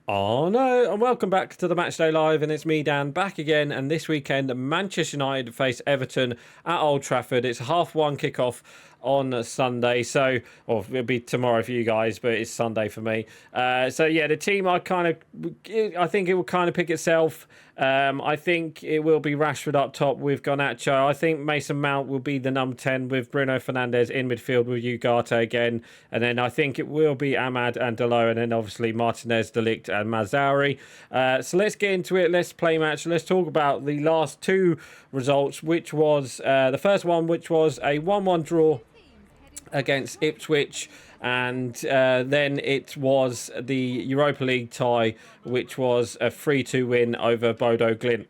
Oh no, and welcome back to the Matchday Live, and it's me, Dan, back again. And this weekend, Manchester United face Everton at Old Trafford. It's a 1:30 kickoff on Sunday, so or it'll be tomorrow for you guys, but it's Sunday for me. So yeah, the team I think it will kind of pick itself. I think it will be Rashford up top with Garnacho. I think Mason Mount will be the number 10 with Bruno Fernandes in midfield with Ugarte again. And then I think it will be Ahmad and Dalot, and then obviously Martinez, De Ligt and Mazzauri. So let's get into it. Let's play match. Let's talk about the last two results, which was the first one, which was a 1-1 draw against Ipswich, and then it was the Europa League tie, which was a 3-2 win over Bodo Glimt.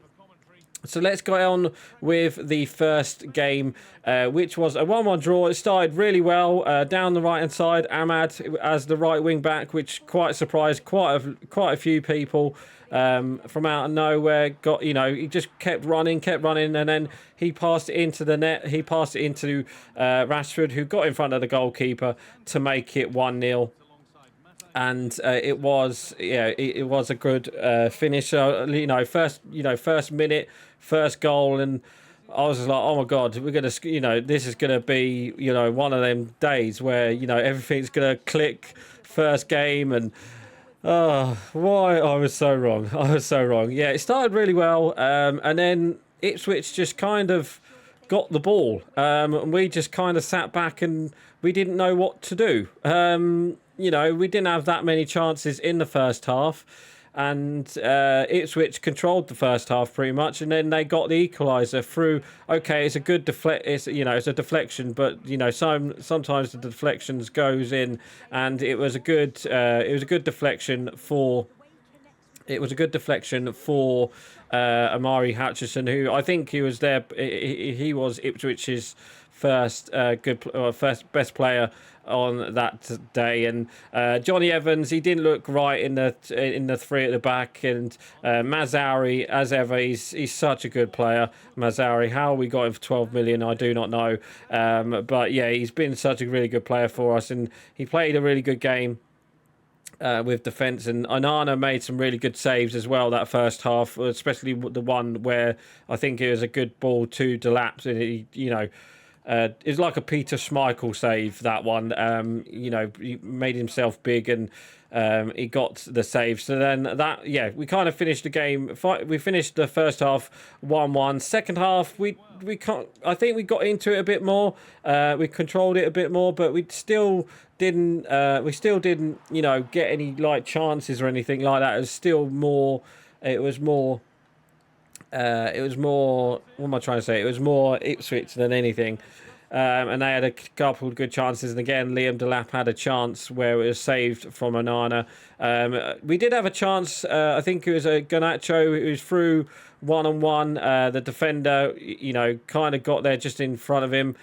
So let's go on with the first game, which was a 1-1 draw. It started really well down the right-hand side. Ahmad as the right wing back, which quite surprised quite a few people from out of nowhere. He just kept running, and then he passed it into the net. He passed it into Rashford, who got in front of the goalkeeper to make it 1-0. And it was a good finish. First minute, first goal, and I was like, oh my god, we're gonna, this is gonna be, one of them days where everything's gonna click. First game, and why I was so wrong. Yeah, it started really well, and then Ipswich just kind of got the ball, and we just kind of sat back and we didn't know what to do. We didn't have that many chances in the first half, and Ipswich controlled the first half pretty much, and then they got the equaliser through. Okay, it's a good it's a deflection, but sometimes the deflections goes in, and it was a good deflection for. It was a good deflection for Amari Hutchison, who I think he was there. He was Ipswich's first best player on that day, and Johnny Evans, he didn't look right in the three at the back, and Mazzauri, as ever, he's such a good player. Mazzauri, how we got him for 12 million, I do not know, but yeah, he's been such a really good player for us, and he played a really good game. With defence, and Onana made some really good saves as well that first half, especially the one where I think it was a good ball to Delap, and it's like a Peter Schmeichel save, that one. He made himself big, and he got the save. So then we kind of finished the game. We finished the first half 1-1. Second half, I think we got into it a bit more. We controlled it a bit more, but we still didn't. Get any chances or anything like that. It was still more. It was more. What am I trying to say? It was more Ipswich than anything. And they had a couple of good chances. And again, Liam Delap had a chance where it was saved from Onana. We did have a chance. I think it was a Garnacho who was through one-on-one. The defender, kind of got there just in front of him.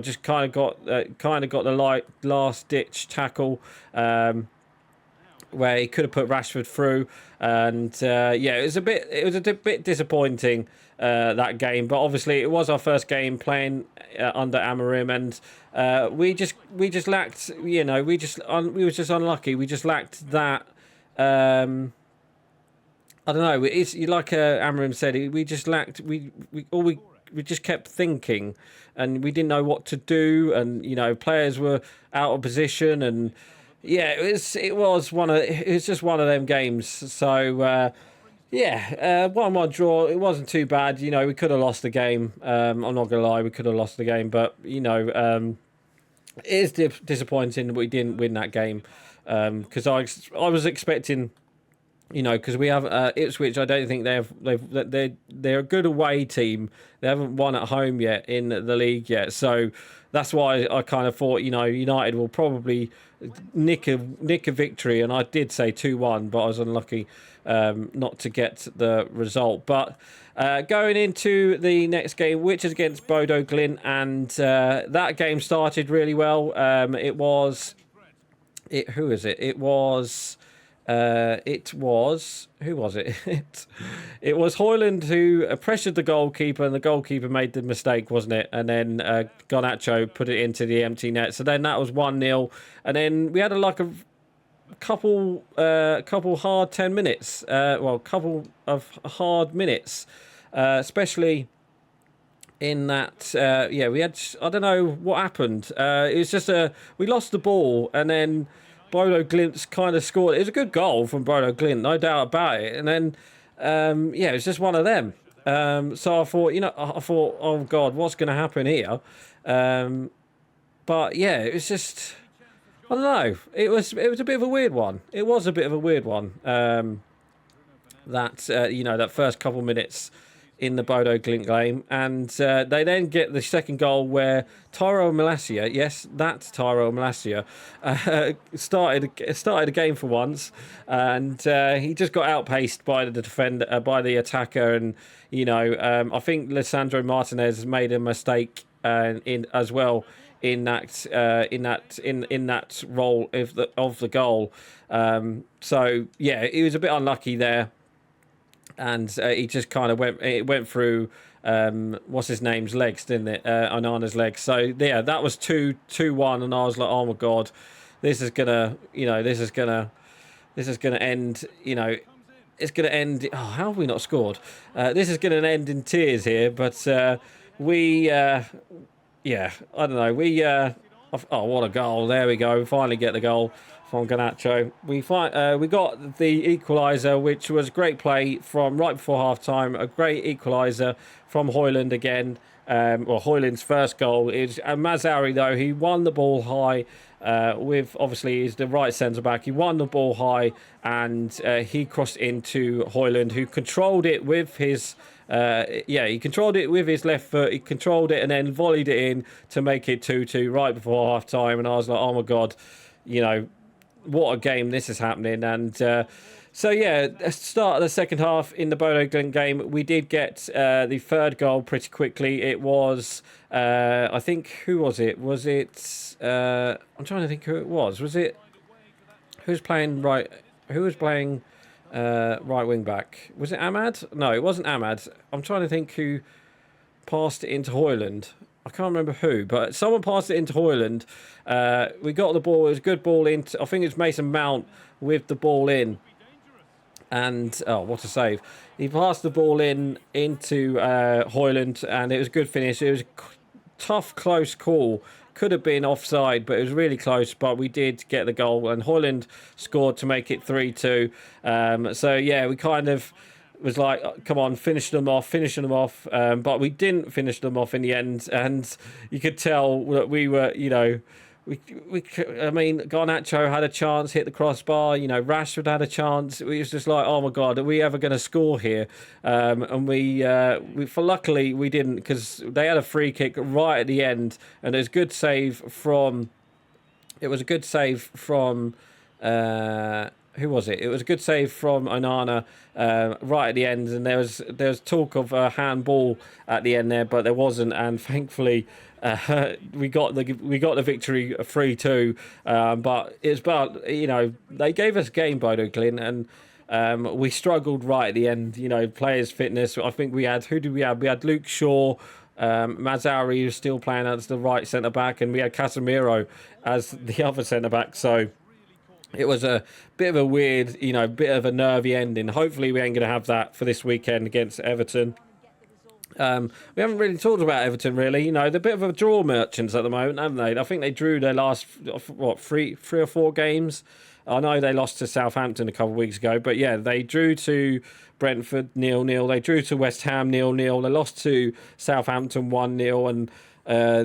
Just kind of got the last-ditch tackle. Where he could have put Rashford through, and it was a bit disappointing that game. But obviously, it was our first game playing under Amorim, and we just lacked. We were just unlucky. We just lacked that. I don't know. It's like Amorim said. We just lacked. We just kept thinking, and we didn't know what to do, and players were out of position, and. Yeah, it was just one of them games. So 1-1 draw. It wasn't too bad. We could have lost the game. I'm not gonna lie, we could have lost the game, but it is disappointing that we didn't win that game. Because I was expecting, because we have Ipswich. I don't think they're a good away team. They haven't won at home yet in the league yet. So that's why I kind of thought, United will probably nick a victory, and I did say 2-1, but I was unlucky not to get the result. But going into the next game, which is against Bodo Glimt, and that game started really well. Who is it? It was who was it? It was Højlund who pressured the goalkeeper, and the goalkeeper made the mistake, wasn't it? And then Garnacho put it into the empty net. So then that was 1-0, and then we had a couple hard 10 minutes. Couple of hard minutes, especially in that. We had. I don't know what happened. It was just we lost the ball, and then Bodo Glint's kind of scored. It was a good goal from Bodo Glint, no doubt about it. And then, it was just one of them. So I thought, oh God, what's going to happen here? But yeah, it was just, I don't know. It was a bit of a weird one. It was a bit of a weird one. That first couple minutes in the Bodo Glint game, and they then get the second goal where Tyrell Malacia, yes, that's Tyrell Malacia, started a game for once, and he just got outpaced by the defender, by the attacker, and I think Lisandro Martinez made a mistake in as well in that role of the goal. So yeah, he was a bit unlucky there. And he just kind of went through what's his name's legs, didn't it? Onana's legs. So yeah, that was 2-1, and I was like, oh my God, this is gonna end. It's gonna end. Oh, how have we not scored? This is gonna end in tears here. But I don't know. Oh, what a goal! There we go. We finally get the goal from Garnacho. We got the equaliser, which was great play from right before half time. A great equaliser from Højlund again. Højlund's first goal is Mazzari, though. He won the ball high with, obviously, he's the right centre back. He won the ball high, and he crossed into Højlund, who controlled it with his. He controlled it with his left foot. He controlled it and then volleyed it in to make it 2-2 right before half time. And I was like, oh my God, what a game this is happening. And start of the second half in the Bodo Glimt game, we did get the third goal pretty quickly. It was, I think, who was it? Was it, I'm trying to think who it was. Was it, who was playing right wing back? Was it Ahmad? No, it wasn't Ahmad. I'm trying to think who passed it into Højlund. I can't remember who, but someone passed it into Højlund. We got the ball. It was a good ball in. I think it was Mason Mount with the ball in. And, oh, what a save. He passed the ball into Højlund, and it was a good finish. It was a tough, close call. Could have been offside, but it was really close. But we did get the goal, and Højlund scored to make it 3-2. We kind of was like, come on, finish them off. But we didn't finish them off in the end, and you could tell that we were, Garnacho had a chance, hit the crossbar. Rashford had a chance. We was just like, oh my God, are we ever going to score here? And luckily we didn't, because they had a free kick right at the end, and it was a good save from. Who was it? It was a good save from Onana right at the end, and there was talk of a handball at the end there, but there wasn't, and thankfully we got the victory 3-2. But it's about they gave us game, Bodo Glimt, and we struggled right at the end. Players' fitness. I think we had, who did we have? We had Luke Shaw. Mazzari was still playing as the right centre back, and we had Casemiro as the other centre back. So it was a bit of a weird, bit of a nervy ending. Hopefully we ain't going to have that for this weekend against Everton. We haven't really talked about Everton, really. They're a bit of a draw merchants at the moment, haven't they? I think they drew their last, three or four games. I know they lost to Southampton a couple of weeks ago, but yeah, they drew to Brentford 0-0. They drew to West Ham 0-0. They lost to Southampton 1-0, and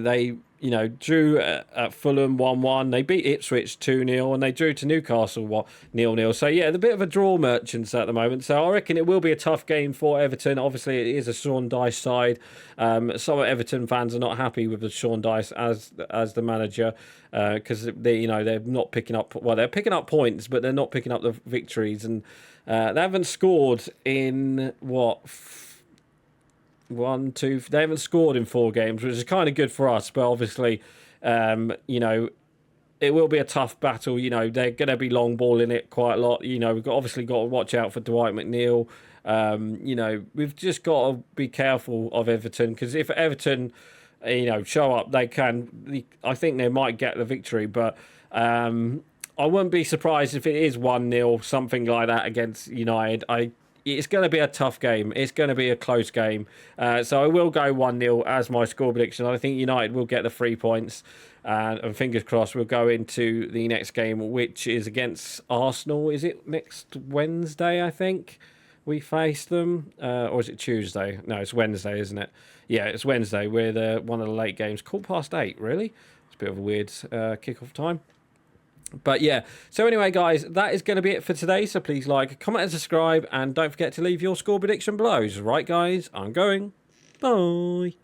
they drew at Fulham 1-1. They beat Ipswich 2-0, and they drew to Newcastle 0-0. So yeah, they're a bit of a draw merchants at the moment. So I reckon it will be a tough game for Everton. Obviously, it is a Sean Dyche side. Some Everton fans are not happy with the Sean Dyche as the manager because they're not picking up. Well, they're picking up points, but they're not picking up the victories, and they haven't scored in they haven't scored in 4 games, which is kind of good for us, but obviously it will be a tough battle. They're going to be long balling it quite a lot. We've obviously got to watch out for Dwight McNeil. We've just got to be careful of Everton, because if Everton show up, they can. I think they might get the victory, but I wouldn't be surprised if it is 1-0, something like that against United. It's going to be a tough game. It's going to be a close game. So I will go 1-0 as my score prediction. I think United will get the 3 points. And fingers crossed, we'll go into the next game, which is against Arsenal. Is it next Wednesday, I think, we face them? Or is it Tuesday? No, it's Wednesday, isn't it? Yeah, it's Wednesday. We're one of the late games. 8:15, really? It's a bit of a weird kickoff time. But yeah, so anyway, guys, that is going to be it for today. So please like, comment, and subscribe. And don't forget to leave your score prediction below. Right, guys, I'm going. Bye.